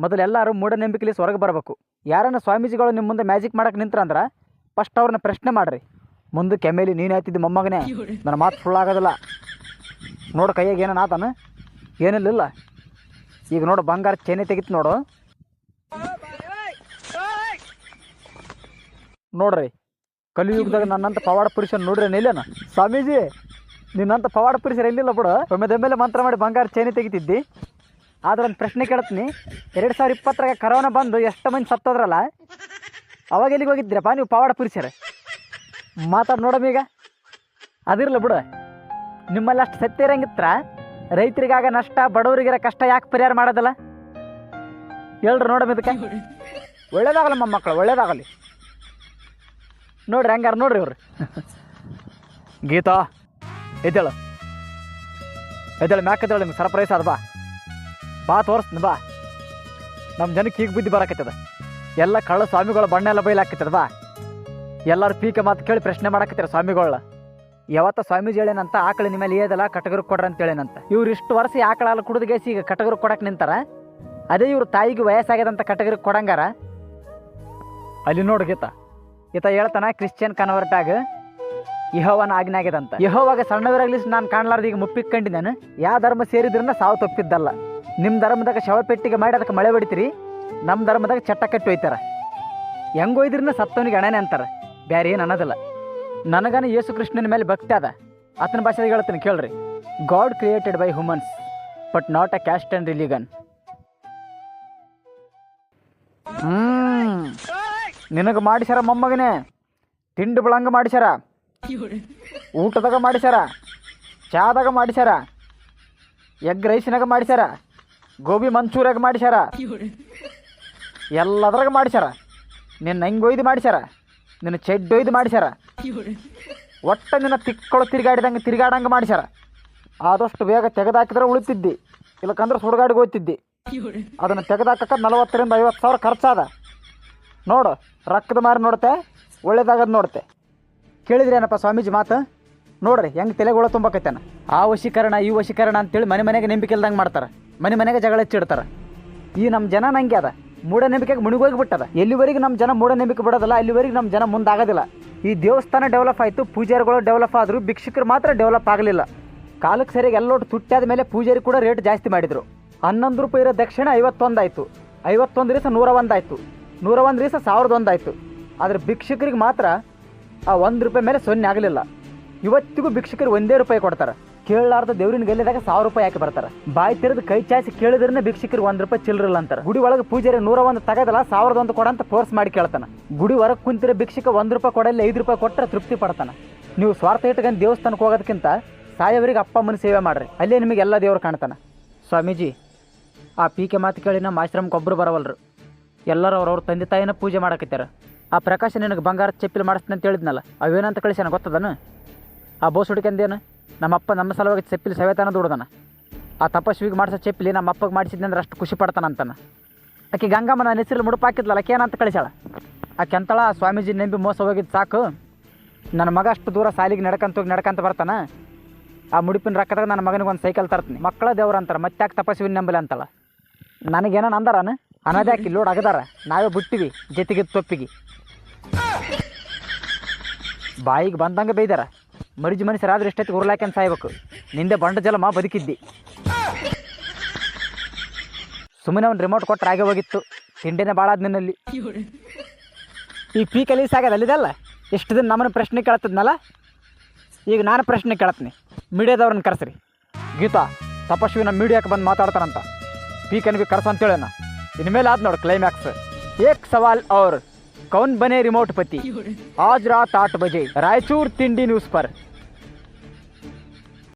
ಮೊದಲು ಎಲ್ಲರೂ ಮೂಢನಂಬಿಕೆಲಿ ಹೊರಗೆ ಬರಬೇಕು. ಯಾರನ್ನ ಸ್ವಾಮೀಜಿಗಳು ನಿಮ್ಮ ಮುಂದೆ ಮ್ಯಾಜಿಕ್ ಮಾಡಕ್ಕೆ ನಿಂತ್ರಂದ್ರೆ ಫಸ್ಟ್ ಅವ್ರನ್ನ ಪ್ರಶ್ನೆ ಮಾಡಿರಿ. ಮುಂದಕ್ಕೆ ಎಮ್ಮೆಲಿ ನೀನು ಆಯ್ತಿದ್ದು ಮೊಮ್ಮಗನೇ, ನನ್ನ ಮಾತು ಸುಳ್ಳಾಗೋದಿಲ್ಲ. ನೋಡು ಕೈಯಾಗ ಏನೇನು ಆತಾನ, ಏನಿಲ್ಲ. ಈಗ ನೋಡು ಬಂಗಾರ ಚೇನೆ ತೆಗಿತು ನೋಡು. ನೋಡ್ರಿ ಕಲಿಯುಗದಾಗ ನನ್ನಂತ ಪವಾಡ ಪುರುಷನ್ ನೋಡ್ರಿ ಇಲ್ಲೇನ ಸ್ವಾಮೀಜಿ, ನಿನ್ನಂತ ಪವಾಡ ಪುರುಷರು ಎಲ್ಲಿಲ್ಲ ಬಿಡು. ಒಮ್ಮೆದೆಮ್ಮೆಲೆ ಮಂತ್ರ ಮಾಡಿ ಬಂಗಾರ ಚೇನೆ ತೆಗಿತಿದ್ದಿ. ಆದ್ರೆ ಒಂದು ಪ್ರಶ್ನೆ ಕೇಳ್ತೀನಿ, 2020 ಕರೋನಾ ಬಂದು ಎಷ್ಟು ಮಂದಿ ಸತ್ತೋದ್ರಲ್ಲ, ಅವಾಗ ಎಲ್ಲಿಗೆ ಹೋಗಿದ್ದೀರಪ್ಪ ನೀವು ಪವಾಡ ಪುರುಷರು? ಮಾತಾಡಿ ನೋಡಮ್ಮ ಈಗ. ಅದಿರಲ್ಲ ಬಿಡು, ನಿಮ್ಮಲ್ಲಿ ಅಷ್ಟು ಸತ್ಯ ಇರಂಗಿತ್ರ ರೈತರಿಗಾಗ ನಷ್ಟ, ಬಡವರಿಗಿರ ಕಷ್ಟ ಯಾಕೆ ಪರಿಹಾರ ಮಾಡೋದಲ್ಲ? ಹೇಳ್ರಿ ನೋಡಮ್ಮ ಇದಕ್ಕೆ. ಒಳ್ಳೇದಾಗಲ್ಲ ಮೊಮ್ಮಕ್ಕಳು, ಒಳ್ಳೇದಾಗಲಿ. ನೋಡ್ರಿ ಹಂಗಾರ ನೋಡ್ರಿ ಇವ್ರು. ಗೀತಾ ಎದ್ದೇಳು, ಎದ್ದೇಳು, ಮ್ಯಾಕ್ ಎದ್ದೇಳು. ನಿಮ್ಗೆ ಸರ್ಪ್ರೈಸ್ ಅದ, ಬಾ ತೋರಿಸ್ತೀನಿ ಬಾ. ನಮ್ಮ ಜನಕ್ಕೆ ಈಗ ಬುದ್ಧಿ ಬರಾಕತ್ತದ. ಎಲ್ಲ ಕಳ್ಳ ಸ್ವಾಮಿಗಳು ಬಣ್ಣ ಎಲ್ಲ ಬೈಲಾಕತ್ತದ. ಬಾ ಎಲ್ಲರೂ ಪೀಕೆ ಮಾತು ಕೇಳಿ ಪ್ರಶ್ನೆ ಮಾಡಾಕತ್ತೀರ ಸ್ವಾಮಿಗಳ. ಯಾವತ್ತ ಸ್ವಾಮೀಜಿ ಹೇಳೇನಂತ ಆಕಳ ನಿಮ್ಮಲ್ಲಿ ಏದಲ್ಲ ಕಟಗರಿಗೆ ಕೊಡ್ರಿ ಅಂತ ಹೇಳೇನಂತ. ಇವ್ರು ಇಷ್ಟು ವರ್ಷ ಆಕಳ ಹಾಲು ಕುಡಿದ್ಗೇಸಿ ಈಗ ಕಟಗರಿಗೆ ಕೊಡಕ್ಕೆ ನಿಂತಾರ. ಅದೇ ಇವ್ರು ತಾಯಿಗೆ ವಯಸ್ಸಾಗ್ಯದಂತ ಕಟಗರಿಗೆ ಕೊಡಂಗಾರ. ಅಲ್ಲಿ ನೋಡು ಗೀತ, ಈತ ಹೇಳ್ತಾನ ಕ್ರಿಶ್ಚಿಯನ್ ಕನ್ವರ್ಟ್ ಆಗ ಯೆಹೋವನ ಆಜ್ಞೆ ಆಗ್ಯದಂತ. ಯೆಹೋವಾಗ ಸಣ್ಣವರಾಗ್ಲಿ ನಾನು ಕಾಣ್ಲಾರ್ದು ಈಗ ಮುಪ್ಪಿಗೆ ಕಂಡಿದ್ದೇನೆ. ಯಾವ ಧರ್ಮ ಸೇರಿದ್ರನ್ನ ಸಾವು ತಪ್ಪಿದ್ದಲ್ಲ. ನಿಮ್ಮ ಧರ್ಮದಾಗ ಶವಪೆಟ್ಟಿಗೆ ಮಾಡಿ ಅದಕ್ಕೆ ಮಳೆ ಹೊಡಿತೀರಿ, ನಮ್ಮ ಧರ್ಮದಾಗ ಚಟ್ಟ ಕಟ್ಟಿ ಒಯ್ತಾರ. ಹೆಂಗೆ ಒಯ್ದ್ರನ್ನ ಸತ್ತವನಿಗೆ ಅಣನೆ ಅಂತಾರೆ, ಬೇರೆ ಏನು ಅನ್ನೋದಿಲ್ಲ. ನನಗನ ಯೇಸು ಕೃಷ್ಣನ ಮೇಲೆ ಭಕ್ತಿ ಅದ. ಆತನ ಭಾಷೆದಾಗ ಹೇಳ್ತೀನಿ ಕೇಳ್ರಿ. God created by humans but not a caste and religion. ನಿನಗೆ ಮಾಡಿಸ್ಯಾರ ಮೊಮ್ಮಗನೇ, ತಿಂಡಿ ಬಳಂಗ ಮಾಡಿಸ್ಯಾರ, ಊಟದಾಗ ಮಾಡಿಸ್ಯಾರ, ಚಾದಾಗ ಮಾಡಿಸ್ಯಾರ, ಎಗ್ ರೈಸಿನಾಗ ಮಾಡಿಸ್ಯಾರ, ಗೋಬಿ ಮಂಚೂರಿಯಾಗ ಮಾಡಿಸ್ಯಾರ, ಎಲ್ಲದ್ರಾಗ ಮಾಡಿಸ್ಯಾರ. ನಿನ್ನ ಹೆಂಗೆ ಒಯ್ದು ಮಾಡಿಸ್ಯಾರ, ನಿನ್ನ ಚೆಡ್ ಒಯ್ದು ಮಾಡಿಸ್ಯಾರ, ಒಟ್ಟು ನಿನ್ನ ತಿಕ್ಕಳು ತಿರುಗಾಡಂಗೆ ಮಾಡಿಸ್ಯಾರ. ಆದಷ್ಟು ಬೇಗ ತೆಗೆದಾಕಿದ್ರೆ ಉಳಿತಿದ್ದಿ, ಇಲ್ಲಕಂದ್ರೆ ಸುಡುಗಾಡಿಗೆ ಹೋಗ್ತಿದ್ದಿ. ಅದನ್ನು ತೆಗೆದಾಕಕ್ಕೆ 40,000 ರಿಂದ 50,000 ಖರ್ಚಾದ. ನೋಡು ರೊಕ್ಕದ ಮಾರಿ ನೋಡುತ್ತೆ, ಒಳ್ಳೇದಾಗದು ನೋಡುತ್ತೆ. ಕೇಳಿದ್ರಿ ಏನಪ್ಪ ಸ್ವಾಮೀಜಿ ಮಾತು? ನೋಡ್ರಿ ಹೆಂಗೆ ತಲೆಗೋಳ ತುಂಬಕೈತೇನ. ಆ ವಶೀಕರಣ ಈ ವಶೀಕರಣ ಅಂತೇಳಿ ಮನೆ ಮನೆಗೆ ನಂಬಿಕೆ ಇಲ್ದಂಗೆ ಮಾಡ್ತಾರೆ, ಮನೆ ಮನೆಗೆ ಜಗಳ ಹಚ್ಚಿಡ್ತಾರೆ. ಈ ನಮ್ಮ ಜನ ನಂಗೆ ಅದ, ಮೂಢನಂಬಿಕೆಗೆ ಮುಳುಗೋಗಿಬಿಟ್ಟದ. ಎಲ್ಲಿವರೆಗೆ ನಮ್ಮ ಜನ ಮೂಢನಂಬಿಕೆ ಬಿಡೋದಲ್ಲ ಅಲ್ಲಿವರೆಗೆ ನಮ್ಮ ಜನ ಮುಂದಾಗೋದಿಲ್ಲ. ಈ ದೇವಸ್ಥಾನ ಡೆವಲಪ್ ಆಯಿತು, ಪೂಜಾರಿಗಳು ಡೆವಲಪ್ ಆದರು, ಭಿಕ್ಷುಕರು ಮಾತ್ರ ಡೆವಲಪ್ ಆಗಲಿಲ್ಲ. ಕಾಲಕ್ಕೆ ಸರಿಯಾಗಿ ಎಲ್ಲೋಟು ತುಟ್ಟಾದ ಮೇಲೆ ಪೂಜಾರಿ ಕೂಡ ರೇಟ್ ಜಾಸ್ತಿ ಮಾಡಿದರು. 11 ರೂಪಾಯಿ ಇರೋ ದಕ್ಷಿಣ 51 ಆಯಿತು, 51 ದಿವಸ 101 ಆಯಿತು, 101 ದಿವಸ 1001 ಆಯಿತು. ಆದರೆ ಭಿಕ್ಷುಕರಿಗೆ ಮಾತ್ರ ಆ 1 ರೂಪಾಯಿ ಮೇಲೆ 0 ಆಗಲಿಲ್ಲ. ಇವತ್ತಿಗೂ ಭಿಕ್ಷುಕರು 1 ರೂಪಾಯಿ ಕೊಡ್ತಾರೆ. ಕೇಳಲಾರ್ದ ದೇವ್ರಿನ ಗಲ್ಲಿದಾಗ 1000 ರೂಪಾಯಿ ಹಾಕಿ ಬರ್ತಾರೆ. ಬಾಯಿ ತೆರೆದು ಕೈ ಚಾಚಿ ಕೇಳಿದ್ರೆ ಭಿಕ್ಷುಕರಿಗೆ 1 ರೂಪಾಯಿ ಚಿಲ್ಲರಿಲ್ಲ ಅಂತಾರೆ. ಗುಡಿ ಒಳಗೆ ಪೂಜಾರಿ 101 ತಗೋದಲ್ಲ 1001 ಕೊಡಂತ ಫೋರ್ಸ್ ಮಾಡಿ ಕೇಳ್ತಾನೆ. ಗುಡಿ ಹೊರಗೆ ಕುಂತಿರೋ ಭಿಕ್ಷುಕ 1 ರೂಪಾಯಿ ಕೊಡಲ್ಲ 5 ರೂಪಾಯಿ ಕೊಟ್ಟರೆ ತೃಪ್ತಿ ಪಡ್ತಾನೆ. ನೀವು ಸ್ವಾರ್ಥ ಇಟ್ಕೊಂಡು ದೇವಸ್ಥಾನಕ್ಕೆ ಹೋಗೋದಕ್ಕಿಂತ ಸಾಯವರಿಗೆ ಅಪ್ಪ ಅಮ್ಮನ ಸೇವೆ ಮಾಡ್ರಿ, ಅಲ್ಲೇ ನಿಮಗೆ ಎಲ್ಲ ದೇವ್ರು ಕಾಣ್ತಾನೆ. ಸ್ವಾಮೀಜಿ ಆ ಪೀಕೆ ಮಾತು ಕೇಳಿ ನಮ್ಮ ಆಶ್ರಮಕ್ಕೆ ಒಬ್ಬರು ಬರವಲ್ರು. ಎಲ್ಲರೂ ಅವ್ರವ್ರ ತಂದೆ ತಾಯಿನ ಪೂಜೆ ಮಾಡಕತ್ಯಾರ. ಆ ಪ್ರಕಾಶ ನಿನಗೆ ಬಂಗಾರದ ಚಪ್ಪಲಿ ಮಾಡಿಸ್ತೀನಿ ಅಂತ ಹೇಳಿದ್ನಲ್ಲ, ಅವೇನಂತ ಕಳಿಸ್ಯಾನ ಗೊತ್ತದನು? ಆ ಬೋಸ್ ಹುಡುಕಂದೇನು ನಮ್ಮಪ್ಪ ನಮ್ಮ ಸಲುವಾಗಿ ಚಪ್ಪಲಿ ಸವೇತಾನ ದುಡ್ದಾನ. ಆ ತಪಸ್ವಿಗೆ ಮಾಡಿಸೋ ಚಪ್ಪಲಿ ನಮ್ಮ ಅಪ್ಪಗೆ ಮಾಡಿಸಿದ್ನಂದ್ರೆ ಅಷ್ಟು ಖುಷಿ ಪಡ್ತಾನಂತಾನ. ಆಕೆ ಗಂಗಮ್ಮ ನನ್ನ ಹೆಸರು ಮುಡುಪು ಹಾಕಿದ್ಲಲ್ಲ, ಆಕೆ ಏನಂತ ಕಳಿಸ್ಯಾಳ? ಆಕೆಂತಳ ಆ ಸ್ವಾಮೀಜಿ ನಂಬಿ ಮೋಸ ಹೋಗಿದ್ದು ಸಾಕು, ನನ್ನ ಮಗ ಅಷ್ಟು ದೂರ ಸಾಲಿಗೆ ನಡ್ಕಂತ ಬರ್ತಾನ, ಆ ಮುಡುಪಿನ ರೊಕ್ಕದಾಗ ನನ್ನ ಮಗನಿಗೆ ಒಂದು ಸೈಕಲ್ ತರ್ತೀನಿ, ಮಕ್ಕಳ ದೇವ್ರು ಅಂತಾರೆ, ಮತ್ತೆ ಯಾಕೆ ತಪಸ್ವಿನ ನಂಬಲಿ ಅಂತಳ. ನನಗೇನೋ ಅಂದಾರನ ಅನ್ನೋದೇ ಹಾಕಿ ಲೋಡ್ ಆಗದಾರ, ನಾವೇ ಬಿಟ್ಟಿವಿ ಜೊತೆಗೆ ತೊಪ್ಪಿಗೆ. ಬಾಯಿಗೆ ಬಂದಂಗೆ ಬೈದಾರ. ಮರಿಜಿ ಮನುಷ್ಯರಾದ್ರೆ ಎಷ್ಟೈತಿ ಉರ್ಲಾಕೆಂದು ಸಾಯ್ಬೇಕು. ನಿಂದೆ ಬಂಡ ಜಲಮ ಬದುಕಿದ್ದಿ. ಸುಮ್ಮನೆ ಅವ್ನು ರಿಮೋಟ್ ಕೊಟ್ಟರೆ ಆಗೇ ಹೋಗಿತ್ತು, ತಿಂಡಿನೇ ಭಾಳ ಆದ ನಿನ್ನಲ್ಲಿ. ಈ ಪೀ ಕಲೀಸ್ ಆಗ್ಯದ ಅಲ್ಲಿದಲ್ಲ, ಎಷ್ಟು ದಿನ ನಮ್ಮನ್ನು ಪ್ರಶ್ನೆ ಕೇಳ್ತಿದ್ನಲ್ಲ, ಈಗ ನಾನು ಪ್ರಶ್ನೆ ಕೇಳ್ತೀನಿ. ಮೀಡಿಯಾದವ್ರನ್ನ ಕರೆಸ್ರಿ. ಗೀತಾ ತಪಸ್ವಿನ ಮೀಡಿಯಾಕ್ಕೆ ಬಂದು ಮಾತಾಡ್ತಾರಂತ, ಪೀಕನ್ಗೆ ಕರ್ಸು ಅಂತೇಳೇನ. ಇನ್ಮೇಲೆ ಆದ್ ನೋಡು ಕ್ಲೈಮ್ಯಾಕ್ಸ್. ಏಕ್ ಸವಾಲ್ और कौन बने रिमोट पति आज रात 8 बजे रायचूर तिंडी न्यूज़ पर।